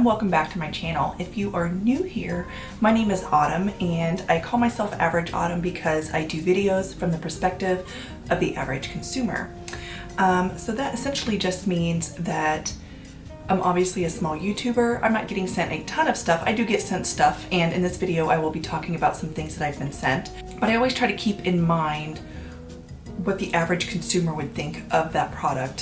welcome back to my channel. If you are new here, my name is Autumn and I call myself Average Autumn because I do videos from the perspective of the average consumer. So that essentially just means that I'm obviously a small YouTuber. I'm not getting sent a ton of stuff. I do get sent stuff, and in this video I will be talking about some things that I've been sent. But I always try to keep in mind what the average consumer would think of that product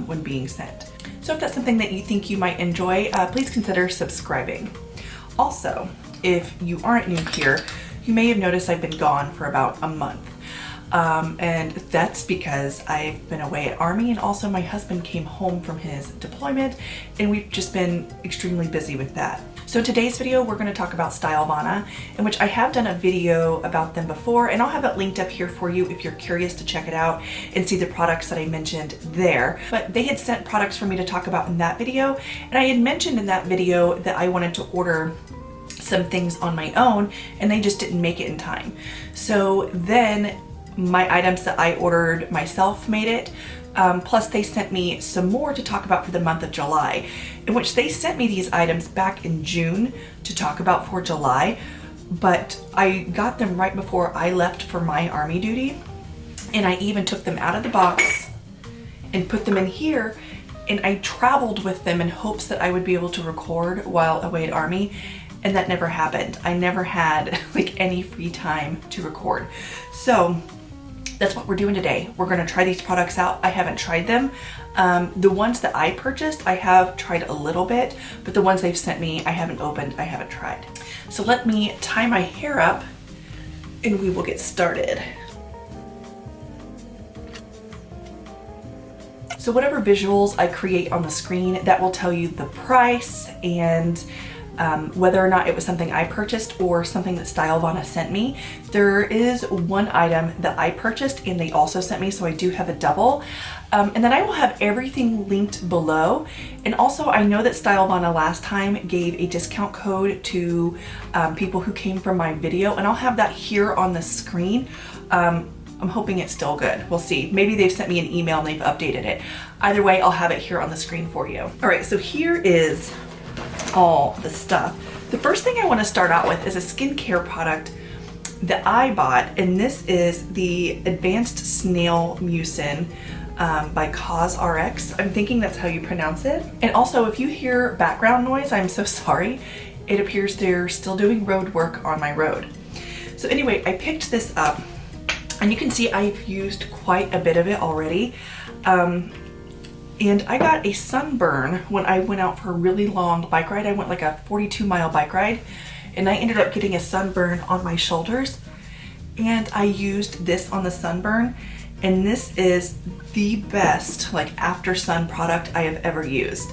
when being sent. So if that's something that you think you might enjoy, please consider subscribing. Also, if you aren't new here, you may have noticed I've been gone for about a month. And that's because I've been away at Army, and also my husband came home from his deployment, and we've just been extremely busy with that. So in today's video, we're going to talk about StyleVana, in which I have done a video about them before, and I'll have it linked up here for you if you're curious to check it out and see the products that I mentioned there. But they had sent products for me to talk about in that video, and I had mentioned in that video that I wanted to order some things on my own, and they just didn't make it in time. So then my items that I ordered myself made it. Plus they sent me some more to talk about for the month of July, in which they sent me these items back in June to talk about for July, but I got them right before I left for my Army duty, and I even took them out of the box and put them in here, and I traveled with them in hopes that I would be able to record while away at Army, and that never happened. I never had like any free time to record. So that's what we're doing today. We're gonna try these products out. I haven't tried them. The ones that I purchased, I have tried a little bit, but the ones they've sent me, I haven't opened, I haven't tried. So let me tie my hair up and we will get started. So whatever visuals I create on the screen, that will tell you the price and whether or not it was something I purchased or something that StyleVana sent me. There is one item that I purchased and they also sent me, so I do have a double. And then I will have everything linked below. And also I know that StyleVana last time gave a discount code to people who came from my video, and I'll have that here on the screen. I'm hoping it's still good. We'll see. Maybe they've sent me an email and they've updated it. Either way, I'll have it here on the screen for you. All right, so here is all the stuff. The first thing I want to start out with is a skincare product that I bought, and this is the Advanced Snail Mucin by CosRx. I'm thinking that's how you pronounce it. And also, if you hear background noise, I'm so sorry. It appears they're still doing road work on my road. So anyway, I picked this up, and you can see I've used quite a bit of it already. And I got a sunburn when I went out for a really long bike ride. I went like a 42-mile bike ride, and I ended up getting a sunburn on my shoulders. And I used this on the sunburn, and this is the best like after sun product I have ever used.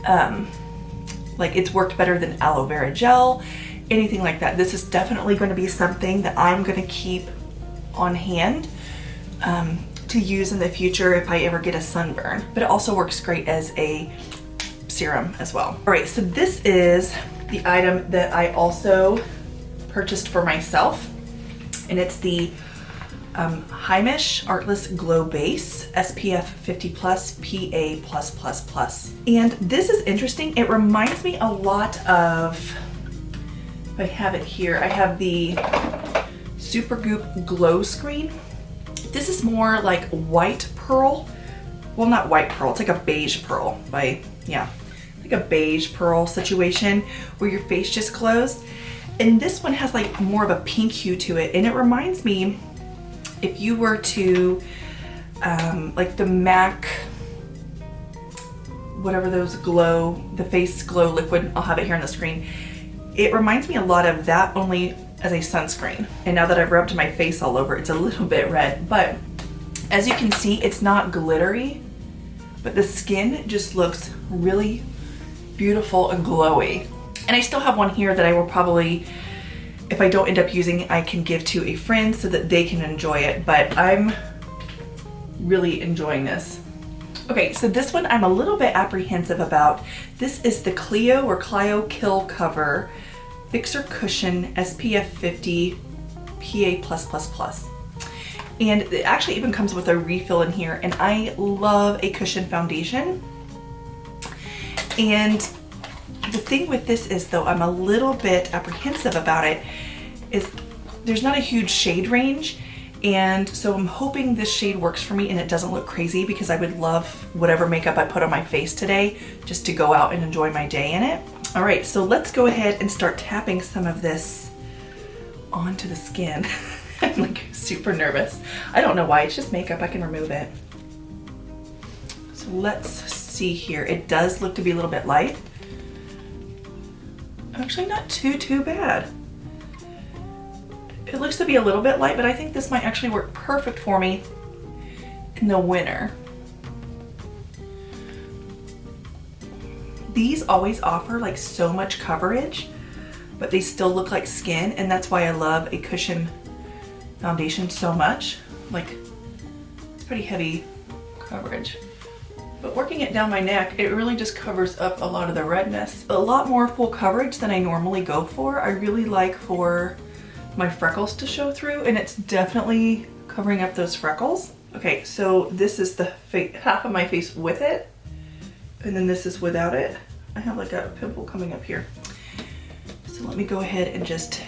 Like it's worked better than aloe vera gel, anything like that. This is definitely going to be something that I'm going to keep on hand to use in the future if I ever get a sunburn, but it also works great as a serum as well. All right, so this is the item that I also purchased for myself, and it's the HEIMISH Artless Glow Base SPF 50+ PA+++. And this is interesting. It reminds me a lot of, if I have it here, I have the Supergoop Glow Screen. This is more like white pearl. Well, not white pearl, it's like a beige pearl. Like a beige pearl situation where your face just glows. And this one has like more of a pink hue to it. And it reminds me, if you were to, like the MAC, whatever those glow, the face glow liquid, I'll have it here on the screen. It reminds me a lot of that, only as a sunscreen. And now that I've rubbed my face all over, it's a little bit red, but as you can see, it's not glittery, but the skin just looks really beautiful and glowy. And I still have one here that I will probably, if I don't end up using, I can give to a friend so that they can enjoy it, but I'm really enjoying this. Okay, so this one I'm a little bit apprehensive about. This is the CLIO Kill Cover Fixer Cushion SPF 50 PA+++. And it actually even comes with a refill in here, and I love a cushion foundation. And The thing with this is though, I'm a little bit apprehensive about it, is there's not a huge shade range. And so I'm hoping this shade works for me and it doesn't look crazy, because I would love whatever makeup I put on my face today just to go out and enjoy my day in it. All right, so let's go ahead and start tapping some of this onto the skin. I'm like super nervous. I don't know why, it's just makeup, I can remove it. So let's see here. It does look to be a little bit light. Actually not too bad. It looks to be a little bit light, but I think this might actually work perfect for me in the winter. These always offer like so much coverage, but they still look like skin, and that's why I love a cushion foundation so much. Like, it's pretty heavy coverage. But working it down my neck, it really just covers up a lot of the redness. A lot more full coverage than I normally go for. I really like for my freckles to show through, and it's definitely covering up those freckles. Okay, so this is the half of my face with it, and then this is without it. I have like a pimple coming up here. So let me go ahead and just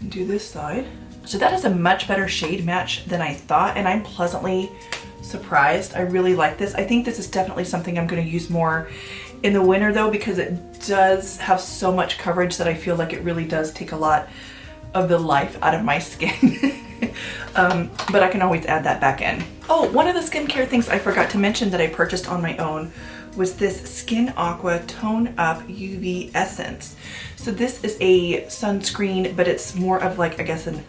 do this side. So that is a much better shade match than I thought, and I'm pleasantly surprised. I really like this. I think this is definitely something I'm going to use more in the winter though, because it does have so much coverage that I feel like it really does take a lot of the life out of my skin. But I can always add that back in. Oh, one of the skincare things I forgot to mention that I purchased on my own was this Skin AQUA Tone Up UV Essence. So this is a sunscreen, but it's more of like, I guess, an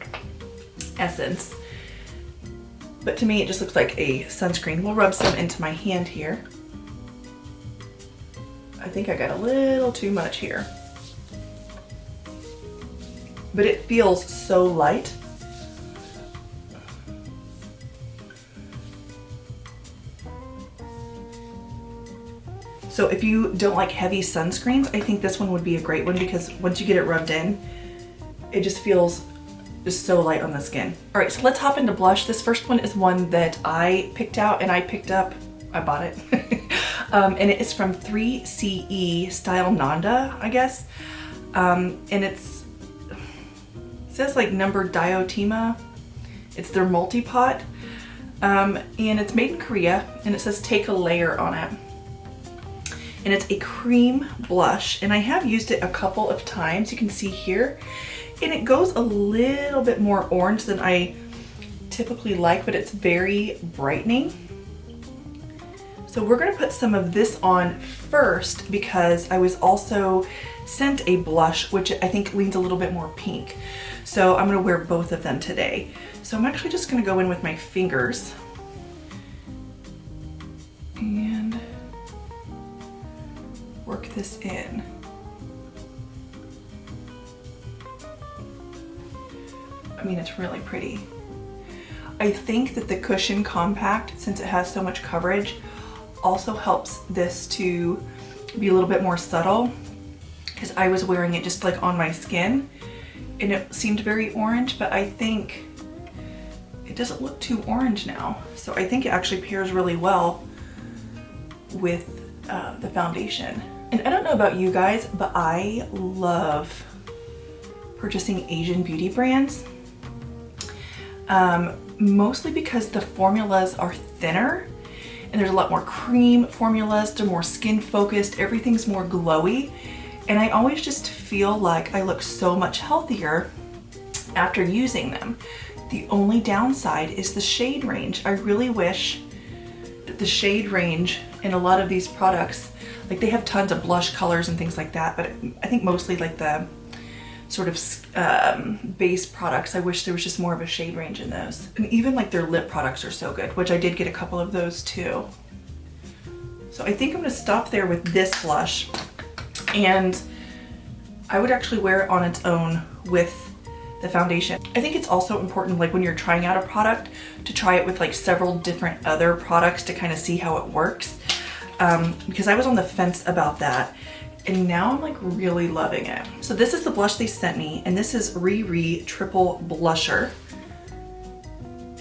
essence. But to me, it just looks like a sunscreen. We'll rub some into my hand here. I think I got a little too much here. But it feels so light. So if you don't like heavy sunscreens, I think this one would be a great one, because once you get it rubbed in, it just feels just so light on the skin. All right, so let's hop into blush. This first one is one that I picked out and I bought it. And it is from 3CE StyleVana, I guess. And it says like numbered Diotima. It's their multi-pot. And it's made in Korea, and it says take a layer on it. And it's a cream blush, and I have used it a couple of times, you can see here, and it goes a little bit more orange than I typically like, but it's very brightening. So we're gonna put some of this on first, because I was also sent a blush, which I think leans a little bit more pink. So I'm gonna wear both of them today. So I'm actually just gonna go in with my fingers and work this in. I mean, it's really pretty. I think that the Cushion Compact, since it has so much coverage, also helps this to be a little bit more subtle, because I was wearing it just like on my skin and it seemed very orange, but I think it doesn't look too orange now. So I think it actually pairs really well with the foundation. And I don't know about you guys, but I love purchasing Asian beauty brands, mostly because the formulas are thinner and there's a lot more cream formulas, they're more skin focused, everything's more glowy. And I always just feel like I look so much healthier after using them. The only downside is the shade range. I really wish that the shade range in a lot of these products, like they have tons of blush colors and things like that, but I think mostly like the sort of base products, I wish there was just more of a shade range in those. And even like their lip products are so good, which I did get a couple of those too. So I think I'm gonna stop there with this blush, and I would actually wear it on its own with the foundation. I think it's also important, like when you're trying out a product, to try it with like several different other products to kind of see how it works. Because I was on the fence about that, and now I'm like really loving it. So this is the blush they sent me, and this is RiRe Triple Blusher.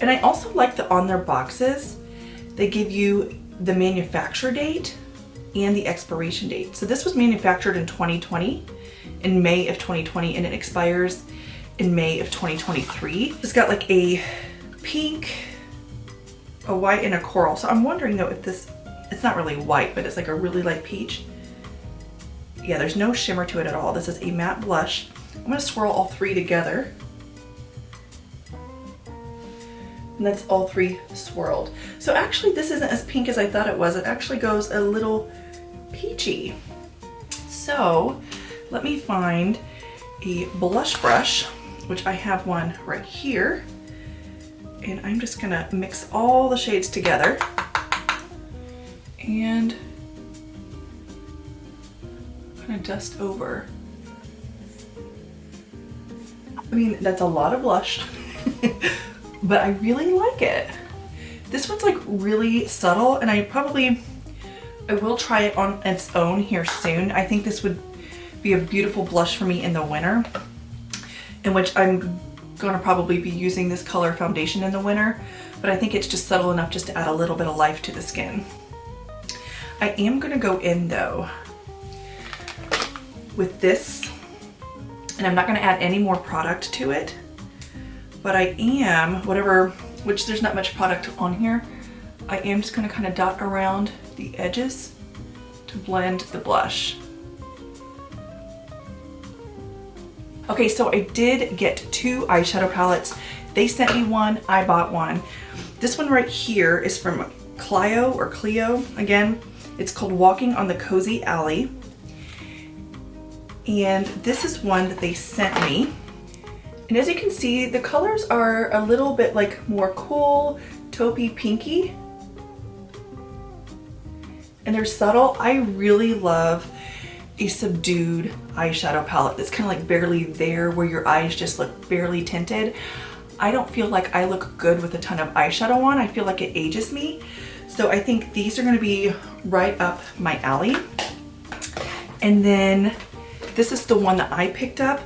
And I also like that on their boxes, they give you the manufacturer date and the expiration date. So this was manufactured in 2020, in May of 2020, and it expires in May of 2023. It's got like a pink, a white, and a coral. So I'm wondering though if this, it's not really white, but it's like a really light peach. Yeah, there's no shimmer to it at all. This is a matte blush. I'm gonna swirl all three together. And that's all three swirled. So actually this isn't as pink as I thought it was. It actually goes a little peachy. So let me find a blush brush, which I have one right here. And I'm just gonna mix all the shades together. And kind of dust over. I mean, that's a lot of blush, but I really like it. This one's like really subtle, and I will try it on its own here soon. I think this would be a beautiful blush for me in the winter, in which I'm gonna probably be using this color foundation in the winter, but I think it's just subtle enough just to add a little bit of life to the skin. I am gonna go in though with this, and I'm not gonna add any more product to it, but I am, which there's not much product on here, I am just gonna kind of dot around the edges to blend the blush. Okay, so I did get 2 eyeshadow palettes. They sent me one, I bought one. This one right here is from CLIO, again. It's called Walking on the Cozy Alley. And this is one that they sent me. And as you can see, the colors are a little bit like more cool, taupey, pinky. And they're subtle. I really love a subdued eyeshadow palette that's kind of like barely there, where your eyes just look barely tinted. I don't feel like I look good with a ton of eyeshadow on. I feel like it ages me. So I think these are gonna be right up my alley. And then this is the one that I picked up.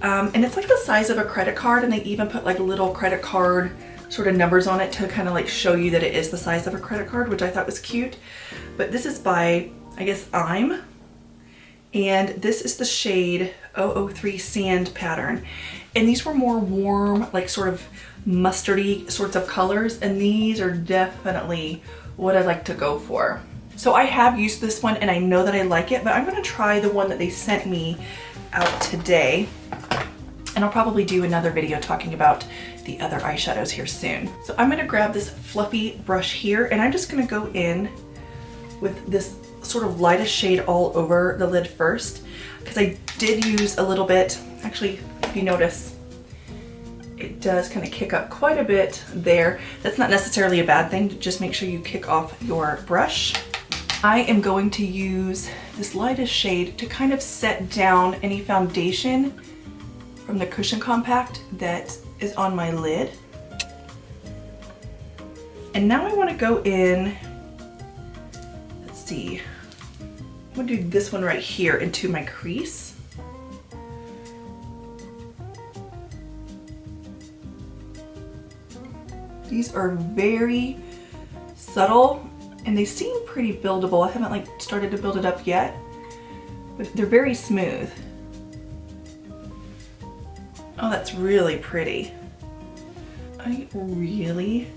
And it's like the size of a credit card, and they even put like little credit card sort of numbers on it to kind of like show you that it is the size of a credit card, which I thought was cute. But this is by, I guess, I'm. And this is the shade 003 Sand Pattern. And these were more warm, like sort of mustardy sorts of colors. And these are definitely what I like to go for. So I have used this one and I know that I like it, but I'm gonna try the one that they sent me out today. And I'll probably do another video talking about the other eyeshadows here soon. So I'm gonna grab this fluffy brush here, and I'm just gonna go in with this sort of lightest shade all over the lid first, because I did use a little bit. Actually, if you notice, it does kind of kick up quite a bit there. That's not necessarily a bad thing. Just make sure you kick off your brush. I am going to use this lightest shade to kind of set down any foundation from the Cushion Compact that is on my lid. And now I want to go in, let's see, I'm going to do this one right here into my crease. These are very subtle and they seem pretty buildable. I haven't like started to build it up yet, but they're very smooth. Oh, that's really pretty. I really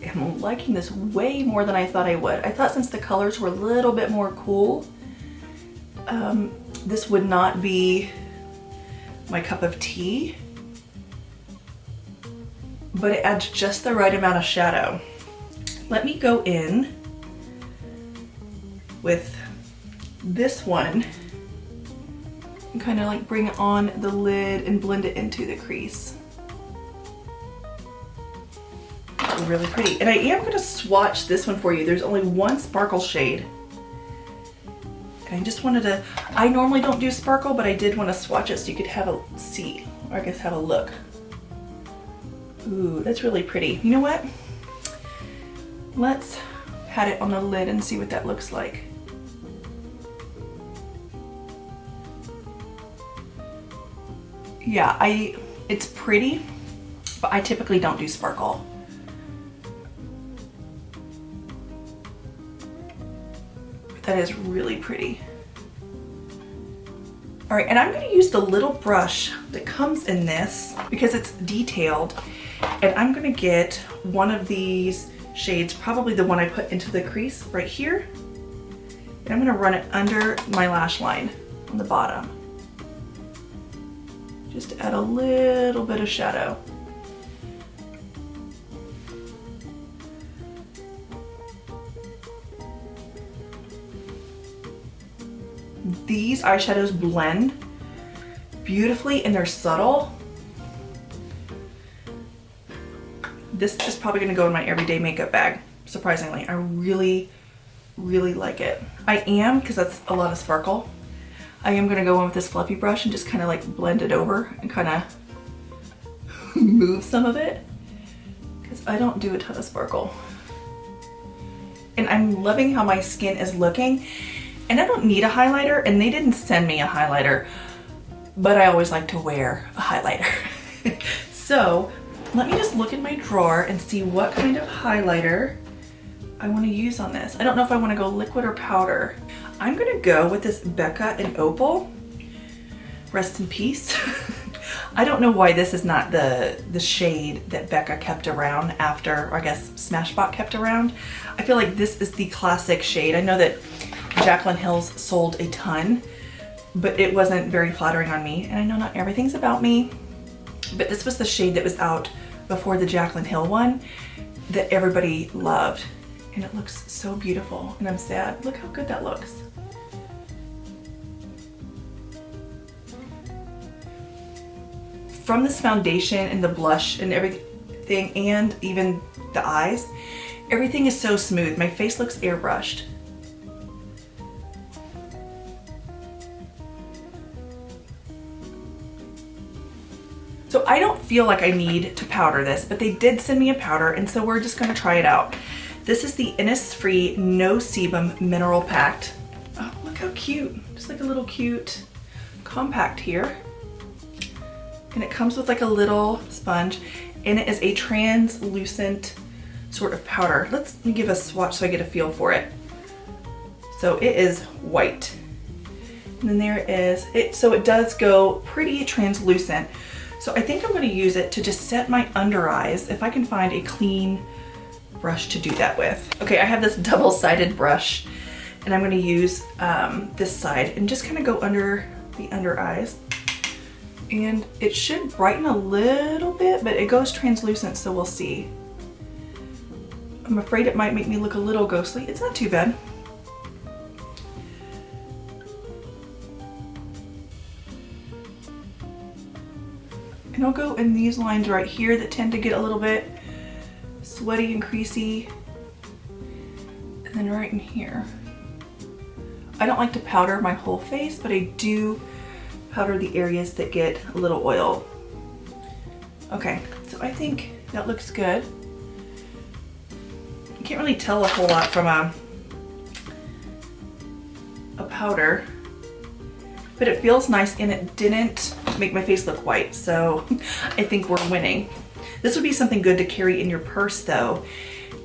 am liking this way more than I thought I would. I thought since the colors were a little bit more cool, this would not be my cup of tea, but it adds just the right amount of shadow. Let me go in with this one and kind of like bring it on the lid and blend it into the crease. Really pretty. And I am going to swatch this one for you. There's only one sparkle shade. And I just wanted to, I normally don't do sparkle, but I did want to swatch it so you could have a see, or I guess have a look. Ooh, that's really pretty. You know what? Let's pat it on the lid and see what that looks like. Yeah, it's pretty, but I typically don't do sparkle. That is really pretty. All right, and I'm gonna use the little brush that comes in this because it's detailed. And I'm gonna get one of these shades, probably the one I put into the crease right here. And I'm gonna run it under my lash line on the bottom. Just to add a little bit of shadow. These eyeshadows blend beautifully and they're subtle. This is probably gonna go in my everyday makeup bag, surprisingly. I really, really like it. I am, because that's a lot of sparkle, I am gonna go in with this fluffy brush and just kind of like blend it over and kind of move some of it, because I don't do a ton of sparkle. And I'm loving how my skin is looking. And I don't need a highlighter, and they didn't send me a highlighter, but I always like to wear a highlighter. So let me just look in my drawer and see what kind of highlighter I want to use on this. I don't know if I want to go liquid or powder. I'm gonna go with this Becca in Opal. Rest in peace. I don't know why this is not the shade that Becca kept around after, or I guess Smashbot kept around. I feel like this is the classic shade. I know that Jaclyn Hill's sold a ton, but it wasn't very flattering on me. And I know not everything's about me, but this was the shade that was out before the Jaclyn Hill one that everybody loved. And it looks so beautiful, and I'm sad. Look how good that looks. From this foundation and the blush and everything, and even the eyes, everything is so smooth. My face looks airbrushed. So I don't feel like I need to powder this, but they did send me a powder, and so we're just gonna try it out. This is the INNISFREE No Sebum Mineral Packed. Oh, look how cute. Just like a little cute compact here. And it comes with like a little sponge, and it is a translucent sort of powder. Let me give a swatch so I get a feel for it. So it is white. And then there is, so it does go pretty translucent. So I think I'm gonna use it to just set my under eyes, if I can find a clean brush to do that with. Okay, I have this double-sided brush, and I'm gonna use this side and just kind of go under the under eyes. And it should brighten a little bit, but it goes translucent, so we'll see. I'm afraid it might make me look a little ghostly. It's not too bad. And I'll go in these lines right here that tend to get a little bit sweaty and creasy. And then right in here. I don't like to powder my whole face, but I do powder the areas that get a little oil. Okay, so I think that looks good. You can't really tell a whole lot from a powder, but it feels nice, and it didn't make my face look white, so I think we're winning. This would be something good to carry in your purse though,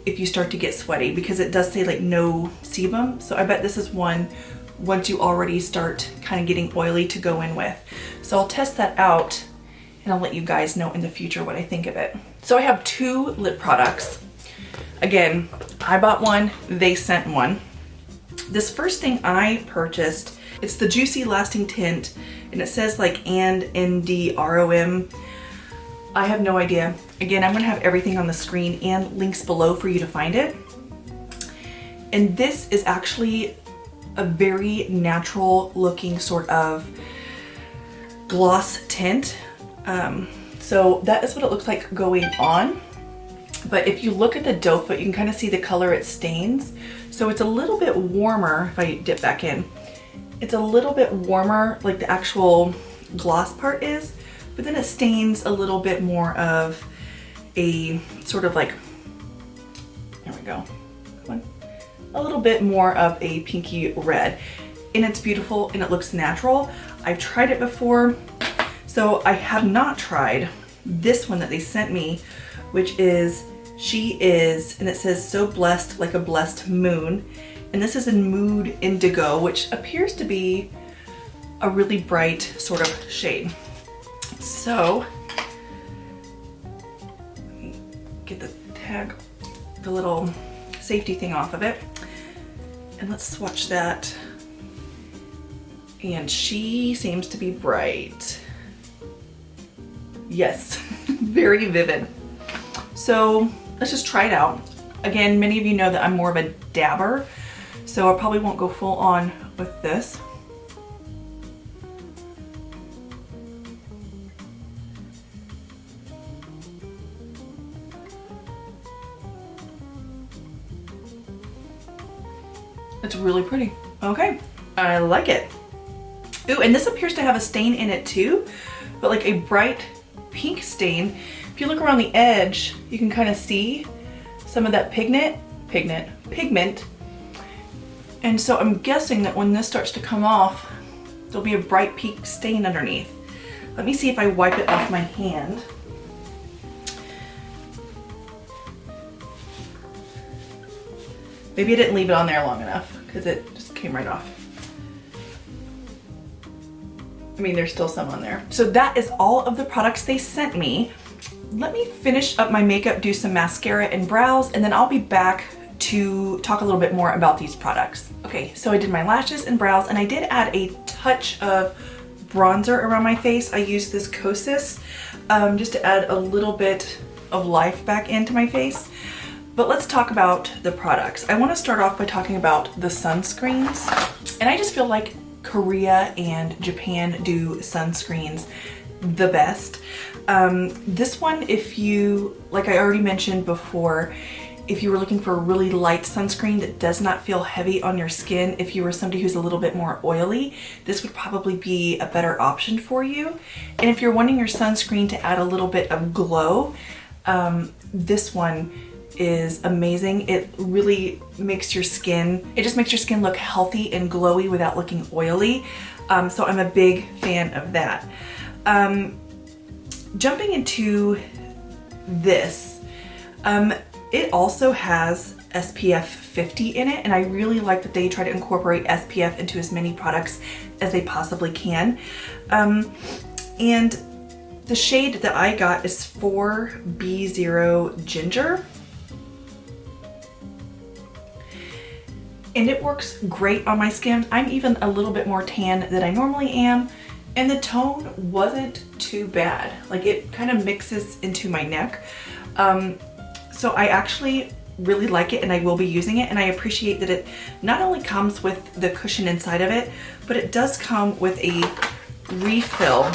if you start to get sweaty, because it does say like no sebum, so I bet this is one once you already start kind of getting oily to go in with. So I'll test that out, and I'll let you guys know in the future what I think of it. So I have two lip products. Again, I bought one, they sent one. This first thing I purchased, it's the Juicy Lasting Tint, and it says like NDROM. I have no idea. Again, I'm gonna have everything on the screen and links below for you to find it. And this is actually a very natural looking sort of gloss tint. So that is what it looks like going on. But if you look at the doe foot, you can kind of see the color it stains. So it's a little bit warmer, if I dip back in. It's a little bit warmer, like the actual gloss part is, but then it stains a little bit more of a sort of like, there we go, come on, a little bit more of a pinky red. And it's beautiful and it looks natural. I've tried it before, so I have not tried this one that they sent me, which is She Is, and it says so blessed like a blessed moon. and this is in Mood Indigo, which appears to be a really bright sort of shade. So, let me get the tag, the little safety thing off of it, and let's swatch that. And she seems to be bright. Yes, very vivid. So let's just try it out. Again, many of you know that I'm more of a dabber, so I probably won't go full on with this. It's really pretty. Okay, I like it. Ooh, and this appears to have a stain in it too, but like a bright pink stain. If you look around the edge, you can kind of see some of that pigment. And so I'm guessing that when this starts to come off, there'll be a bright pink stain underneath. Let me see if I wipe it off my hand. Maybe I didn't leave it on there long enough because it just came right off. I mean, there's still some on there. So that is all of the products they sent me. Let me finish up my makeup, do some mascara and brows, and then I'll be back to talk a little bit more about these products. Okay, so I did my lashes and brows, and I did add a touch of bronzer around my face. I used this Kosas just to add a little bit of life back into my face. But let's talk about the products. I want to start off by talking about the sunscreens. And I just feel like Korea and Japan do sunscreens the best. This one, if you, like I already mentioned before, if you were looking for a really light sunscreen that does not feel heavy on your skin, if you were somebody who's a little bit more oily, this would probably be a better option for you. And if you're wanting your sunscreen to add a little bit of glow, this one is amazing. It really makes your skin, it just makes your skin look healthy and glowy without looking oily. So I'm a big fan of that. Jumping into this, it also has SPF 50 in it, and I really like that they try to incorporate SPF into as many products as they possibly can. And the shade that I got is 4B0 Ginger. And it works great on my skin. I'm even a little bit more tan than I normally am, and the tone wasn't too bad. Like, it kind of mixes into my neck. So I actually really like it, and I will be using it, and I appreciate that it not only comes with the cushion inside of it, but it does come with a refill.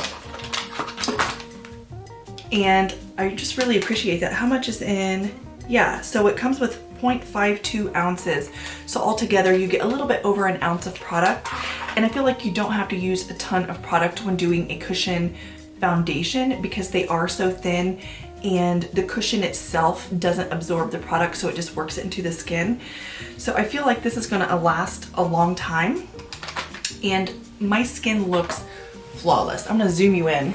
And I just really appreciate that. How much is in? Yeah, so it comes with 0.52 ounces. So altogether you get a little bit over an ounce of product, and I feel like you don't have to use a ton of product when doing a cushion foundation because they are so thin, and the cushion itself doesn't absorb the product, so it just works it into the skin. So I feel like this is gonna last a long time, and my skin looks flawless. I'm gonna zoom you in.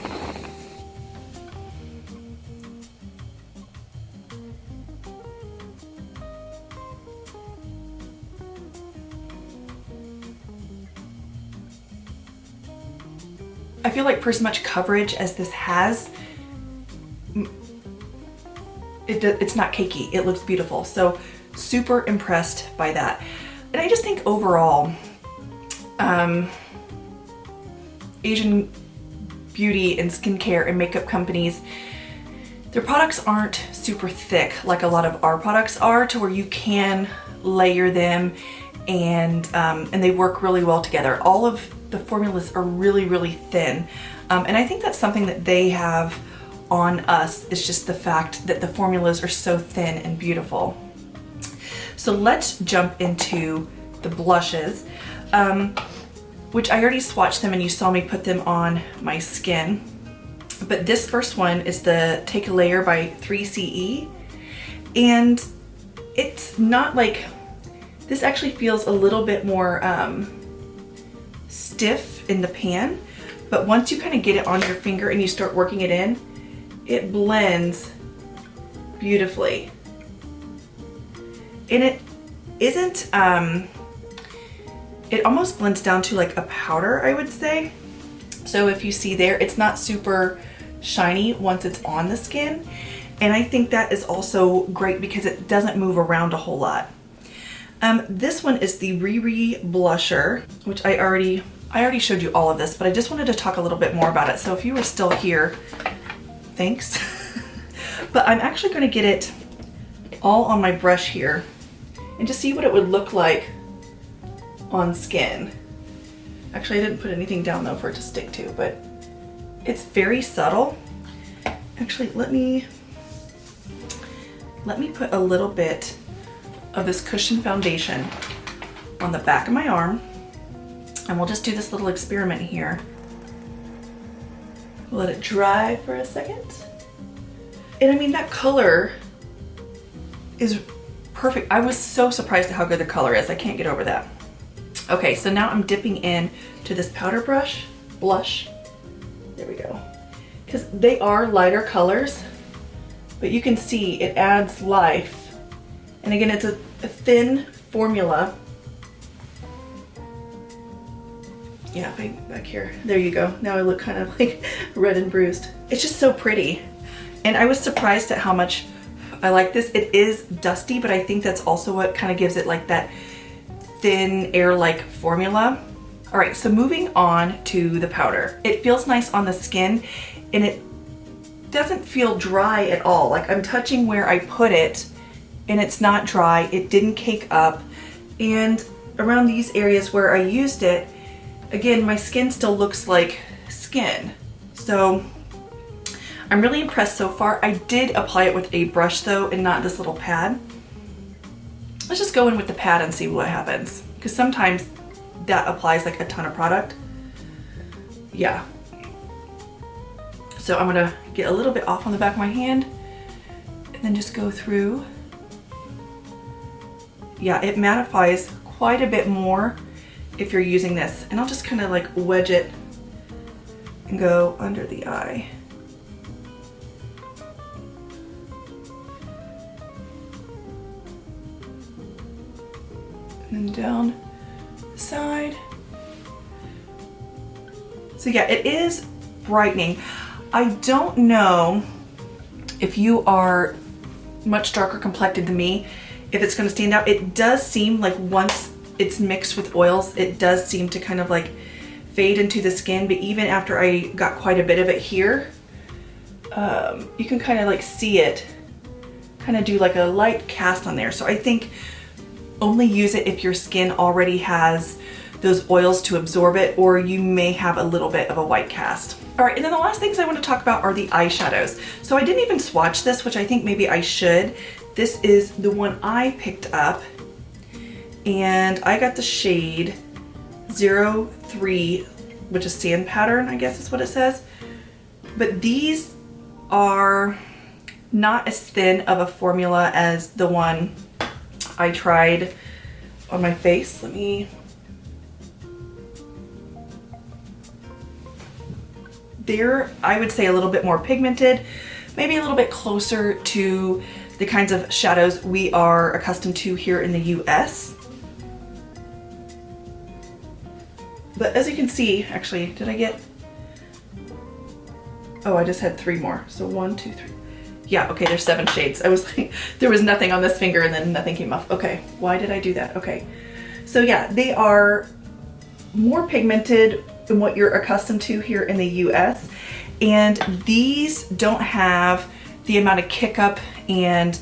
I feel like for as much coverage as this has, it's not cakey. It looks beautiful. So super impressed by that. And I just think overall, Asian beauty and skincare and makeup companies, their products aren't super thick like a lot of our products are, to where you can layer them and they work really well together. All of the formulas are really, really thin. And I think that's something that they have on us. It's just the fact that the formulas are so thin and beautiful. So let's jump into the blushes, which I already swatched them and you saw me put them on my skin. But this first one is the Take a Layer by 3CE. And it's not like, this actually feels a little bit more stiff in the pan, but once you kind of get it on your finger and you start working it in, it blends beautifully. And it isn't it almost blends down to like a powder, I would say. So if you see there, it's not super shiny once it's on the skin. And I think that is also great because it doesn't move around a whole lot. This one is the RiRe blusher, which I already showed you all of this, but I just wanted to talk a little bit more about it. So if you were still here, thanks. But I'm actually going to get it all on my brush here and just see what it would look like on skin. Actually, I didn't put anything down though for it to stick to, but it's very subtle. Actually, let me put a little bit of this cushion foundation on the back of my arm, and we'll just do this little experiment here. Let it dry for a second. And I mean, that color is perfect. I was so surprised at how good the color is. I can't get over that. Okay, so now I'm dipping in to this powder blush. There we go. Because they are lighter colors, but you can see it adds life. And again, it's a thin formula. Yeah, back here. There you go. Now I look kind of like red and bruised. It's just so pretty. And I was surprised at how much I like this. It is dusty, but I think that's also what kind of gives it like that thin air-like formula. All right, so moving on to the powder. It feels nice on the skin and it doesn't feel dry at all. Like I'm touching where I put it and it's not dry. It didn't cake up. And around these areas where I used it, again, my skin still looks like skin. So I'm really impressed so far. I did apply it with a brush though and not this little pad. Let's just go in with the pad and see what happens. Because sometimes that applies like a ton of product. Yeah. So I'm gonna get a little bit off on the back of my hand and then just go through. Yeah, it mattifies quite a bit more if you're using this. And I'll just kind of like wedge it and go under the eye. And then down the side. So yeah, it is brightening. I don't know if you are much darker complected than me, if it's going to stand out. It does seem like once it's mixed with oils, it does seem to kind of like fade into the skin. But even after I got quite a bit of it here, you can kind of like see it kind of do like a light cast on there. So I think only use it if your skin already has those oils to absorb it, or you may have a little bit of a white cast. All right, and then the last things I want to talk about are the eyeshadows. So I didn't even swatch this, which I think maybe I should. This is the one I picked up, and I got the shade 03, which is sand pattern, I guess is what it says. But these are not as thin of a formula as the one I tried on my face. They're, I would say, a little bit more pigmented, maybe a little bit closer to the kinds of shadows we are accustomed to here in the US. But as you can see, actually, did I get, oh, I just had 3 more. So 1, 2, 3. Yeah, okay, there's 7 shades. I was like, there was nothing on this finger and then nothing came off. Okay, why did I do that? Okay, so yeah, they are more pigmented than what you're accustomed to here in the US. And these don't have the amount of kick up and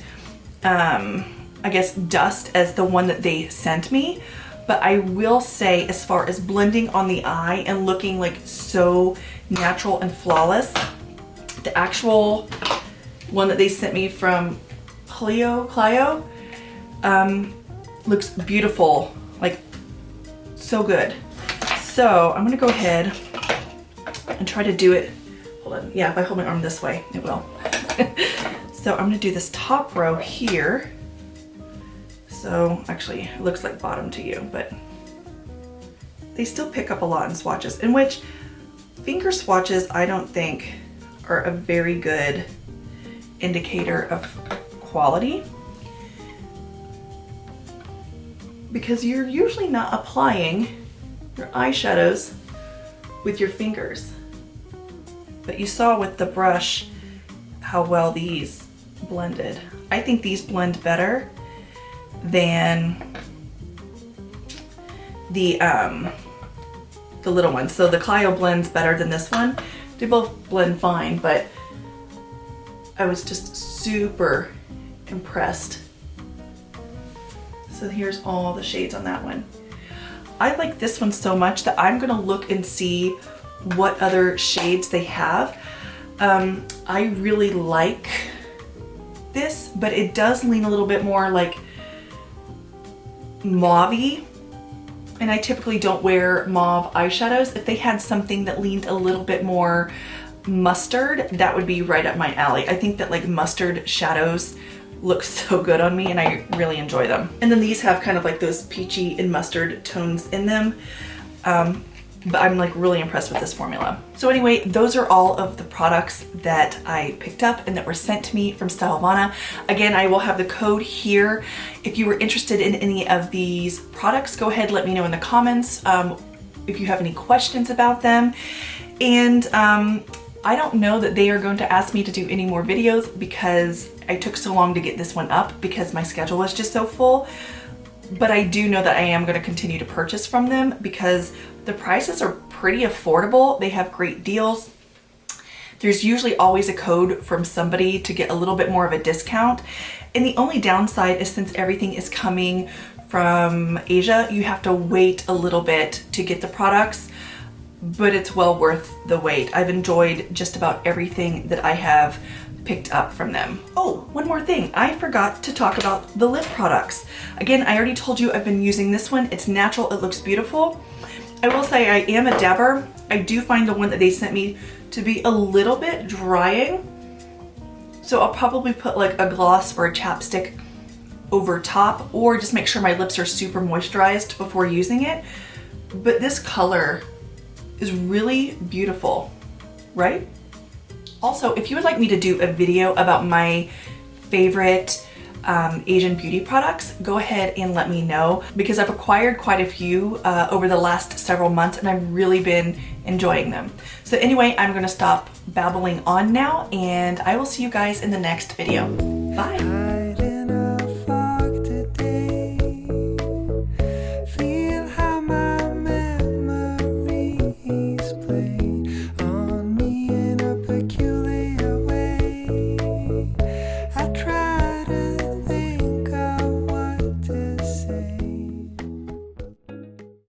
I guess dust as the one that they sent me. But I will say, as far as blending on the eye and looking like so natural and flawless, the actual one that they sent me from CLIO looks beautiful, like so good. So I'm gonna go ahead and try to do it. Hold on, yeah, if I hold my arm this way, it will. So I'm gonna do this top row here. So actually, it looks like bottom to you, but they still pick up a lot in swatches, in which finger swatches I don't think are a very good indicator of quality. because you're usually not applying your eyeshadows with your fingers. But you saw with the brush how well these blended. I think these blend better than the little one. So the CLIO blends better than this one. They both blend fine, but I was just super impressed. So here's all the shades on that one. I like this one so much that I'm gonna look and see what other shades they have. I really like this, but it does lean a little bit more like mauve-y, and I typically don't wear mauve eyeshadows. If they had something that leaned a little bit more mustard, that would be right up my alley. I think that like mustard shadows look so good on me and I really enjoy them. And then these have kind of like those peachy and mustard tones in them. But I'm like really impressed with this formula. So anyway, those are all of the products that I picked up and that were sent to me from StyleVana. Again, I will have the code here. If you were interested in any of these products, go ahead, let me know in the comments if you have any questions about them. And I don't know that they are going to ask me to do any more videos because I took so long to get this one up because my schedule was just so full. But I do know that I am going to continue to purchase from them because the prices are pretty affordable. They have great deals. There's usually always a code from somebody to get a little bit more of a discount. And the only downside is since everything is coming from Asia, you have to wait a little bit to get the products, but it's well worth the wait. I've enjoyed just about everything that I have picked up from them. Oh, one more thing. I forgot to talk about the lip products. Again, I already told you I've been using this one. It's natural, it looks beautiful. I will say I am a dabber. I do find the one that they sent me to be a little bit drying. So I'll probably put like a gloss or a chapstick over top or just make sure my lips are super moisturized before using it. But this color is really beautiful, right? Also, if you would like me to do a video about my favorite Asian beauty products, go ahead and let me know because I've acquired quite a few over the last several months and I've really been enjoying them. So anyway, I'm gonna stop babbling on now and I will see you guys in the next video. Bye.